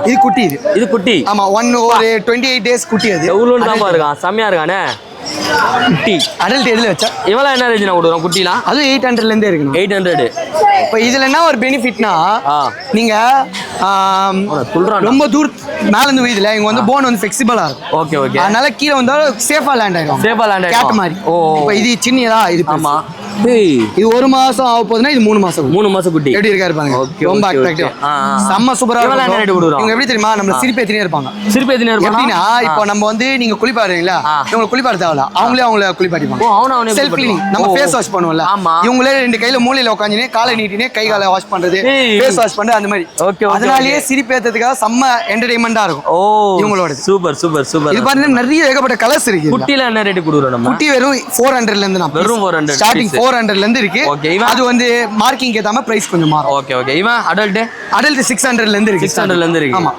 இது குட்டி இது குட்டி. ஆமா ஒரு 28 days குட்டி அது. எவ்வளவு தான் இருக்கான், செம்மையா இருக்கானே குட்டி. அடல்ட் எதுல வச்சா இவெல்லாம் என்ன ரேஞ்சில் கொடுக்குறோம் குட்டிலாம்? அது 800 இருந்தே இருக்கு. 800. இப்போ இதுல என்ன ஒரு பெனிஃபிட்னா நீங்க ரொம்ப தூரம் மேல இருந்து வீதுல இங்க வந்து போன் வந்து ஃபிளெக்சிபிளா இருக்கும். Okay okay. அதனால கீழ வந்தா சேஃபா லேண்ட் ஆயிடும். சேஃபா லேண்ட் ஆயிடும். கேட் மாதிரி. இப்போ இது சின்னதா இது. ஆமா. இது 1 மாசம் ஆக போகுதுன்னா இது 3 மாசம். 3 மாசம் குட்டி. எப்படி இருக்காரு பாருங்க. ரொம்ப அட்ராக்டிவ். செம்ம சூப்பரா இருக்கு. ரேட் கொடுக்குறோம். இவங்க எப்படி தெரியுமா நம்ம சிரிப்பேத்தினே இருப்பாங்க. சிரிப்பேத்தினே இருப்பாங்க. எப்படின்னா இப்போ நம்ம வந்து நீங்க குளிப்பாடுறீங்களா, இவங்க குளிப்பாட தேவல, அவங்கள குளிப்பாடிப்பாங்க. அவனே செல்ஃப் கிளீனிங். நம்ம ஃபேஸ் வாஷ் பண்ணுவோம்ல, இவங்களே 2 கையில மூலையில உட்கார்ந்தினே காலை நீட்டினே கை காலை வாஷ் பண்றது, ஃபேஸ் வாஷ் பண்றது அந்த மாதிரி. அதனாலயே சிரிப்பேத்ததுக்காக செம்ம என்டர்டெயின்மெண்டா இருக்கும் இவங்களோட. Super super super. இது பாருங்க நிறைய ஏகப்பட்ட கலர்ஸ் இருக்கு. குட்டில என்ன ரேட் கொடுக்குறோம் நம்ம? குட்டி வெறும் 400 ல இருந்து நான் வெறும் 400 ஸ்டார்டிங் 400 ல இருந்து இருக்கு. அது வந்து மார்க்கிங் ஏத்தாம பிரைஸ் கொஞ்சம் மாறும். Okay okay. இவன் அடல்ட் 600 ல இருந்து இருக்கு. 600 ல இருந்து இருக்கு. ஆமா.